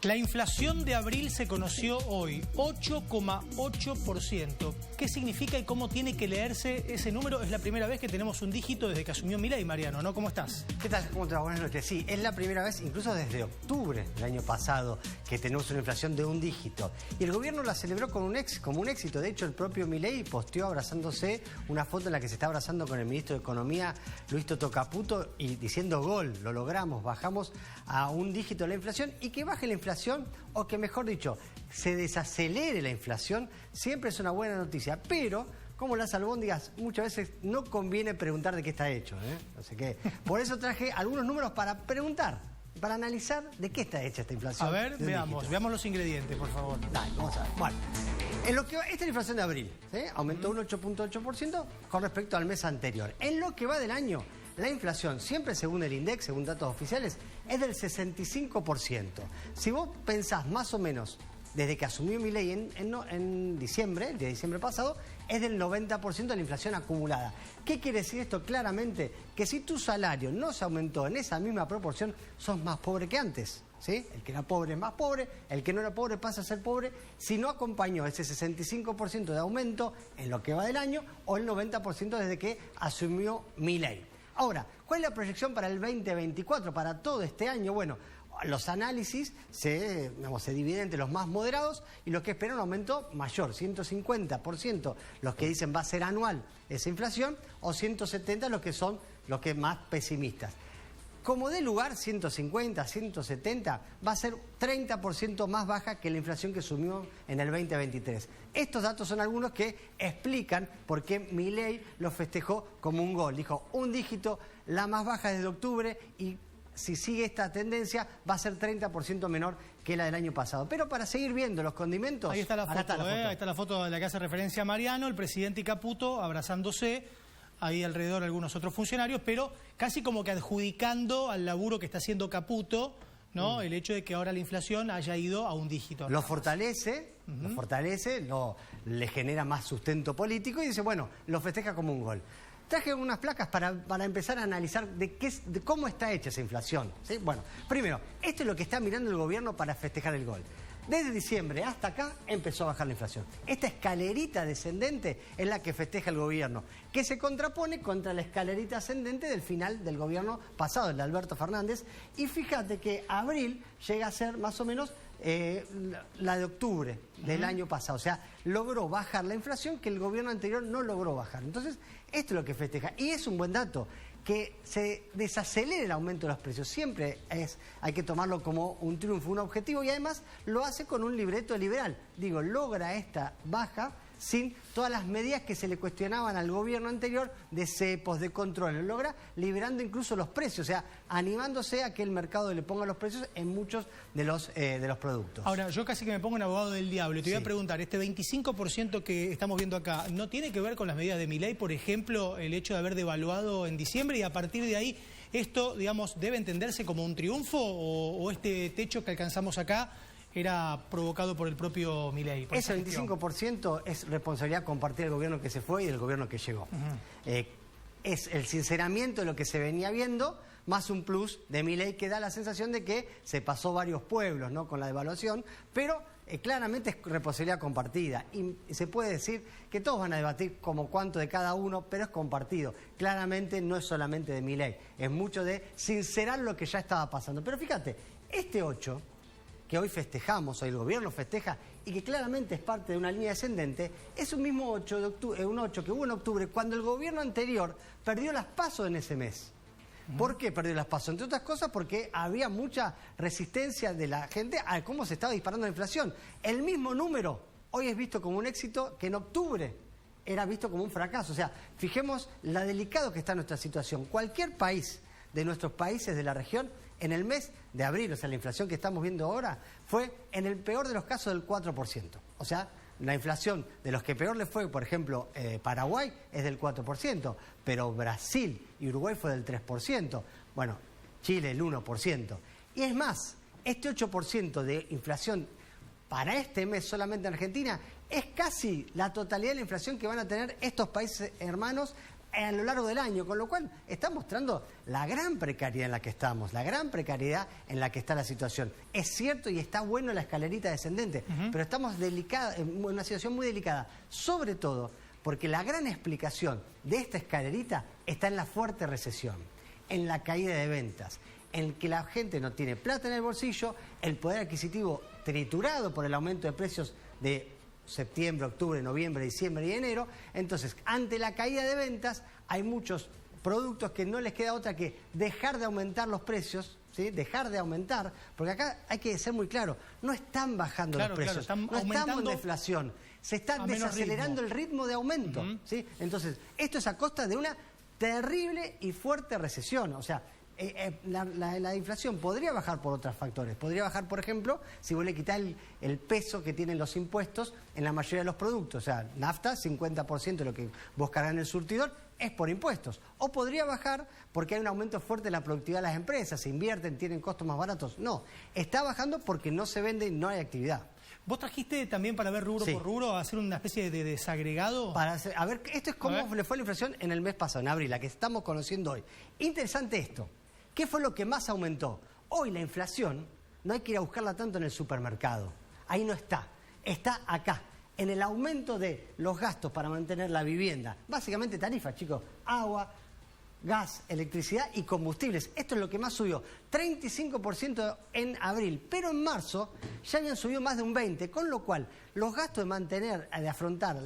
La inflación de abril se conoció hoy, 8,8%. ¿Qué significa y cómo tiene que leerse ese número? Es la primera vez que tenemos un dígito desde que asumió Milei, Mariano, ¿no? ¿Cómo estás? ¿Qué tal? ¿Cómo te va? Buenas noches. Sí, es la primera vez, incluso desde octubre del año pasado, que tenemos una inflación de un dígito. Y el gobierno la celebró como un éxito. De hecho, el propio Milei posteó abrazándose una foto en la que se está abrazando con el ministro de Economía, Luis Toto Caputo, y diciendo gol, lo logramos, bajamos a un dígito la inflación. Y que baje la inflación, o que mejor dicho, se desacelere la inflación, siempre es una buena noticia. Pero, como las albóndigas, muchas veces no conviene preguntar de qué está hecho, ¿eh? No sé qué. Por eso traje algunos números para preguntar, para analizar de qué está hecha esta inflación. A ver, veamos los ingredientes, por favor. Dale, vamos a ver. Bueno, esta es la inflación de abril, ¿sí? Aumentó un 8,8% con respecto al mes anterior. En lo que va del año, la inflación, siempre según el INDEC, según datos oficiales, es del 65%. Si vos pensás más o menos desde que asumió Milei en diciembre, el día de diciembre pasado, es del 90% de la inflación acumulada. ¿Qué quiere decir esto? Claramente que si tu salario no se aumentó en esa misma proporción, sos más pobre que antes, ¿sí? El que era pobre es más pobre, el que no era pobre pasa a ser pobre si no acompañó ese 65% de aumento en lo que va del año o el 90% desde que asumió Milei. Ahora, ¿cuál es la proyección para el 2024, para todo este año? Bueno, los análisis se dividen entre los más moderados y los que esperan un aumento mayor, 150%, los que dicen va a ser anual esa inflación, o 170% los que son los que más pesimistas. Como dé lugar 150, 170, va a ser 30% más baja que la inflación que sumió en el 2023. Estos datos son algunos que explican por qué Milei lo festejó como un gol. Dijo, un dígito, la más baja desde octubre, y si sigue esta tendencia va a ser 30% menor que la del año pasado. Pero para seguir viendo los condimentos... Ahí está la foto, ahí está la foto de la que hace referencia a Mariano, el presidente y Caputo abrazándose. Ahí alrededor algunos otros funcionarios, pero casi como que adjudicando al laburo que está haciendo Caputo, ¿no? El hecho de que ahora la inflación haya ido a un dígito. Lo fortalece, le genera más sustento político y dice, bueno, lo festeja como un gol. Traje unas placas para empezar a analizar de cómo está hecha esa inflación, ¿sí? Bueno, primero, esto es lo que está mirando el gobierno para festejar el gol. Desde diciembre hasta acá empezó a bajar la inflación. Esta escalerita descendente es la que festeja el gobierno, que se contrapone contra la escalerita ascendente del final del gobierno pasado, el de Alberto Fernández. Y fíjate que abril llega a ser más o menos la de octubre del año pasado. O sea, logró bajar la inflación que el gobierno anterior no logró bajar. Entonces, esto es lo que festeja. Y es un buen dato, que se desacelere el aumento de los precios. Siempre hay que tomarlo como un triunfo, un objetivo, y además lo hace con un libreto liberal. Digo, logra esta baja sin todas las medidas que se le cuestionaban al gobierno anterior de cepos, de control. Lo logra liberando incluso los precios, o sea, animándose a que el mercado le ponga los precios en muchos de los productos. Ahora, yo casi que me pongo en abogado del diablo y te voy a preguntar, este 25% que estamos viendo acá, ¿no tiene que ver con las medidas de Milei? Por ejemplo, el hecho de haber devaluado en diciembre, y a partir de ahí, esto, digamos, ¿debe entenderse como un triunfo o este techo que alcanzamos acá era provocado por el propio Milei? Ese 25% es responsabilidad compartida del gobierno que se fue y del gobierno que llegó. Es el sinceramiento de lo que se venía viendo, más un plus de Milei que da la sensación de que se pasó varios pueblos, ¿no?, con la devaluación, pero claramente es responsabilidad compartida. Y se puede decir que todos van a debatir como cuánto de cada uno, pero es compartido. Claramente no es solamente de Milei, es mucho de sincerar lo que ya estaba pasando. Pero fíjate, este 8... que hoy festejamos, hoy el gobierno festeja, y que claramente es parte de una línea descendente, es un mismo 8 de octubre, un 8 que hubo en octubre, cuando el gobierno anterior perdió las PASO en ese mes. ¿Por qué perdió las PASO? Entre otras cosas porque había mucha resistencia de la gente a cómo se estaba disparando la inflación. El mismo número hoy es visto como un éxito que en octubre era visto como un fracaso. O sea, fijemos lo delicado que está nuestra situación. Cualquier país de nuestros países de la región, en el mes de abril, o sea, la inflación que estamos viendo ahora, fue en el peor de los casos del 4%. O sea, la inflación de los que peor le fue, por ejemplo, Paraguay, es del 4%, pero Brasil y Uruguay fue del 3%. Bueno, Chile el 1%. Y es más, este 8% de inflación para este mes solamente en Argentina es casi la totalidad de la inflación que van a tener estos países hermanos a lo largo del año, con lo cual está mostrando la gran precariedad en la que estamos, la gran precariedad en la que está la situación. Es cierto y está bueno la escalerita descendente, pero estamos en una situación muy delicada, sobre todo porque la gran explicación de esta escalerita está en la fuerte recesión, en la caída de ventas, en que la gente no tiene plata en el bolsillo, el poder adquisitivo triturado por el aumento de precios de septiembre, octubre, noviembre, diciembre y enero. Entonces, ante la caída de ventas, hay muchos productos que no les queda otra que dejar de aumentar los precios, ¿sí? Dejar de aumentar, porque acá hay que ser muy claro, no están bajando los precios, no estamos en deflación, se está desacelerando el ritmo de aumento, ¿sí? Entonces, esto es a costa de una terrible y fuerte recesión, o sea, la inflación podría bajar por otros factores. Podría bajar, por ejemplo, si vos le quitás el peso que tienen los impuestos en la mayoría de los productos. O sea, nafta, 50% de lo que vos cargás en el surtidor es por impuestos. O podría bajar porque hay un aumento fuerte en la productividad de las empresas, se invierten, tienen costos más baratos. No, está bajando porque no se vende y no hay actividad. ¿Vos trajiste también para ver rubro por rubro, a hacer una especie de desagregado? A ver, esto es cómo le fue la inflación en el mes pasado, en abril, la que estamos conociendo hoy. Interesante esto. ¿Qué fue lo que más aumentó? Hoy la inflación no hay que ir a buscarla tanto en el supermercado. Ahí no está. Está acá, en el aumento de los gastos para mantener la vivienda. Básicamente tarifas, chicos. Agua, gas, electricidad y combustibles. Esto es lo que más subió. 35% en abril. Pero en marzo ya habían subido más de un 20%. Con lo cual, los gastos de afrontar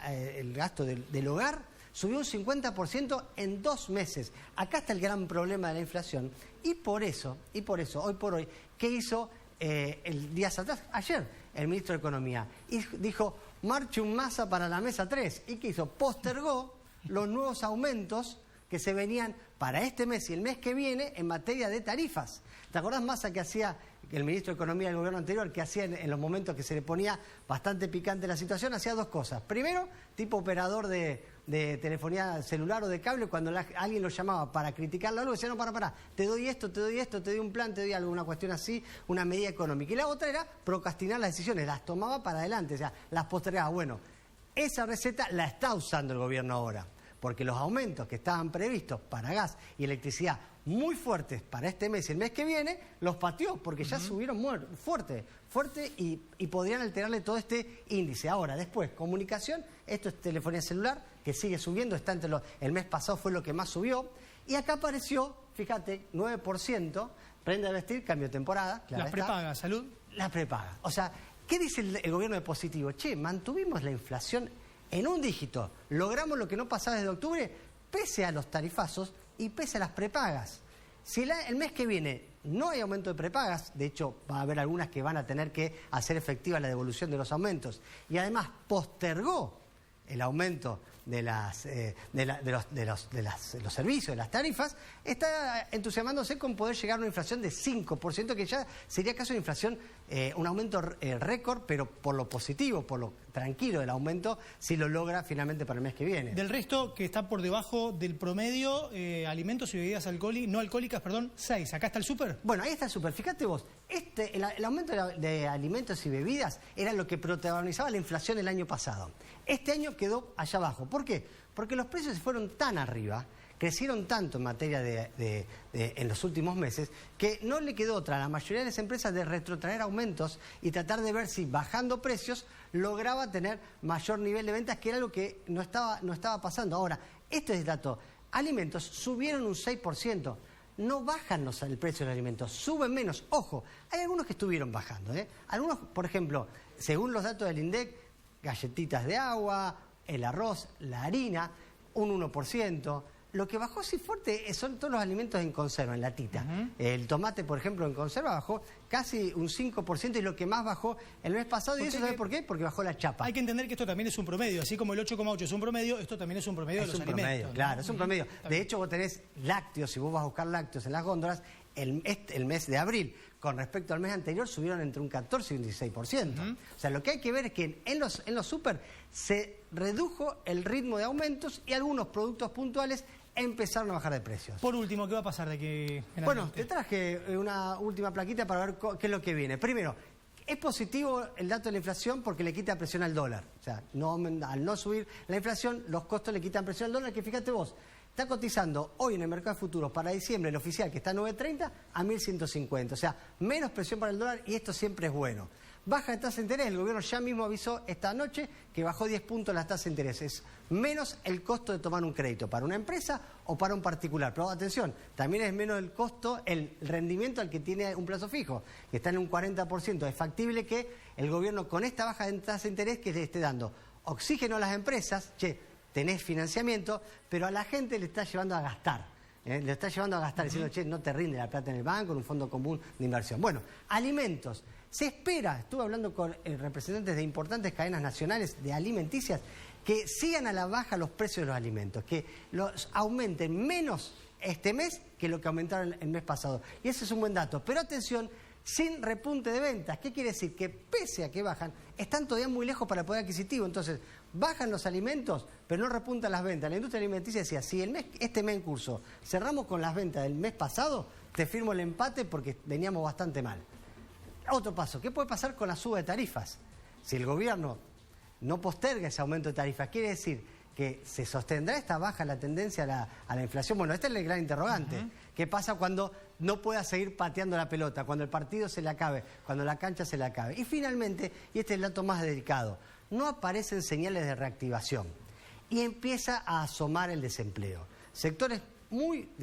el gasto del hogar subió un 50% en 2 meses. Acá está el gran problema de la inflación. Y por eso, hoy por hoy, ¿qué hizo días atrás? Ayer, el ministro de Economía. Y dijo, marche un Massa para la mesa 3. ¿Y qué hizo? Postergó los nuevos aumentos que se venían para este mes y el mes que viene en materia de tarifas. ¿Te acordás, Massa, que hacía el ministro de Economía del gobierno anterior, que hacía en los momentos que se le ponía bastante picante la situación? Hacía 2 cosas. Primero, tipo operador de telefonía celular o de cable, cuando alguien lo llamaba para criticarlo algo, decía, no, para, te doy esto, te doy un plan, te doy algo, una cuestión así, una medida económica. Y la otra era procrastinar las decisiones, las tomaba para adelante, o sea, las postergaba. Bueno, esa receta la está usando el gobierno ahora, porque los aumentos que estaban previstos para gas y electricidad muy fuertes para este mes y el mes que viene, los pateó, porque ya subieron fuerte y podrían alterarle todo este índice. Ahora, después, comunicación, esto es telefonía celular, que sigue subiendo, está el mes pasado fue lo que más subió, y acá apareció, fíjate, 9%, prenda de vestir, cambio de temporada. Las prepagas, salud. Las prepagas. O sea, ¿qué dice el gobierno de positivo? Che, mantuvimos la inflación en un dígito, logramos lo que no pasaba desde octubre, pese a los tarifazos y pese a las prepagas. Si el mes que viene no hay aumento de prepagas, de hecho va a haber algunas que van a tener que hacer efectiva la devolución de los aumentos, y además postergó el aumento de los servicios, de las tarifas, está entusiasmándose con poder llegar a una inflación de 5%, que ya sería casi una inflación, un aumento récord, pero por lo positivo, por lo tranquilo del aumento, si lo logra finalmente para el mes que viene. Del resto, que está por debajo del promedio, alimentos y bebidas no alcohólicas, 6. ¿Acá está el súper? Bueno, ahí está el súper. Fíjate vos, el aumento de alimentos y bebidas era lo que protagonizaba la inflación el año pasado. Este año quedó allá abajo. ¿Por qué? Porque los precios se fueron tan arriba, crecieron tanto en materia en los últimos meses, que no le quedó otra a la mayoría de las empresas de retrotraer aumentos y tratar de ver si bajando precios lograba tener mayor nivel de ventas, que era algo que no estaba pasando. Ahora, este es el dato. Alimentos subieron un 6%. No bajan el precio de los alimentos, suben menos. Ojo, hay algunos que estuvieron bajando, ¿eh? Algunos, por ejemplo, según los datos del INDEC, galletitas de agua, el arroz, la harina, un 1%. Lo que bajó sí fuerte son todos los alimentos en conserva, en latita. El tomate, por ejemplo, en conserva bajó casi un 5%, y lo que más bajó el mes pasado. ¿Y eso sabes por qué? Porque bajó la chapa. Hay que entender que esto también es un promedio. Así como el 8,8 es un promedio, esto también es un promedio de los alimentos. Promedio, ¿no? Claro, es un promedio. De hecho, vos tenés lácteos, si vos vas a buscar lácteos en las góndolas, el mes de abril, con respecto al mes anterior, subieron entre un 14 y un 16%. O sea, lo que hay que ver es que en los súper se redujo el ritmo de aumentos y algunos productos puntuales empezaron a bajar de precios. Por último, ¿qué va a pasar de aquí en adelante? Bueno, te traje una última plaquita para ver qué es lo que viene. Primero, Es positivo el dato de la inflación porque le quita presión al dólar. O sea, al no subir la inflación, los costos le quitan presión al dólar, que fíjate vos, está cotizando hoy en el mercado de futuros para diciembre, el oficial, que está a 9.30, a 1.150. O sea, menos presión para el dólar y esto siempre es bueno. Baja de tasa de interés, el gobierno ya mismo avisó esta noche que bajó 10 puntos las tasas de interés. Es menos el costo de tomar un crédito para una empresa o para un particular. Pero atención, también es menos el costo, el rendimiento al que tiene un plazo fijo, que está en un 40%. Es factible que el gobierno con esta baja de tasa de interés que le esté dando oxígeno a las empresas, tenés financiamiento, pero a la gente le está llevando a gastar. Le está llevando a gastar, diciendo, no te rinde la plata en el banco, en un fondo común de inversión. Bueno, alimentos. Se espera, estuve hablando con representantes de importantes cadenas nacionales de alimenticias, que sigan a la baja los precios de los alimentos, que los aumenten menos este mes que lo que aumentaron el mes pasado. Y ese es un buen dato. Pero atención, sin repunte de ventas. ¿Qué quiere decir? Que pese a que bajan, están todavía muy lejos para el poder adquisitivo. Entonces, bajan los alimentos, pero no repuntan las ventas. La industria alimenticia decía, si este mes en curso cerramos con las ventas del mes pasado, te firmo el empate porque veníamos bastante mal. Otro paso, ¿qué puede pasar con la suba de tarifas? Si el gobierno no posterga ese aumento de tarifas, quiere decir que se sostendrá esta baja la tendencia a la inflación. Bueno, este es el gran interrogante. ¿Qué pasa cuando no pueda seguir pateando la pelota, cuando el partido se le acabe, cuando la cancha se le acabe? Y finalmente, y este es el dato más delicado, no aparecen señales de reactivación y empieza a asomar el desempleo. Sectores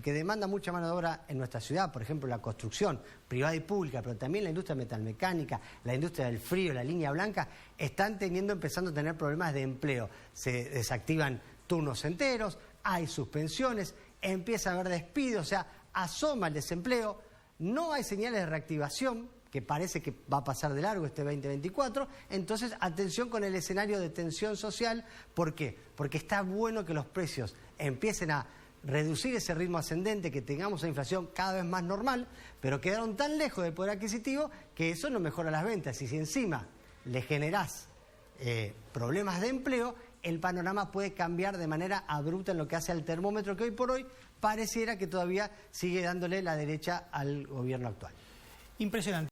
que demanda mucha mano de obra en nuestra ciudad, por ejemplo la construcción privada y pública, pero también la industria metalmecánica, la industria del frío, la línea blanca, están empezando a tener problemas de empleo. Se desactivan turnos enteros, hay suspensiones, empieza a haber despidos, o sea, asoma el desempleo, no hay señales de reactivación, que parece que va a pasar de largo este 2024, entonces atención con el escenario de tensión social. ¿Por qué? Porque está bueno que los precios empiecen a reducir ese ritmo ascendente, que tengamos una inflación cada vez más normal, pero quedaron tan lejos del poder adquisitivo que eso no mejora las ventas. Y si encima le generás problemas de empleo, el panorama puede cambiar de manera abrupta en lo que hace al termómetro, que hoy por hoy pareciera que todavía sigue dándole la derecha al gobierno actual. Impresionante.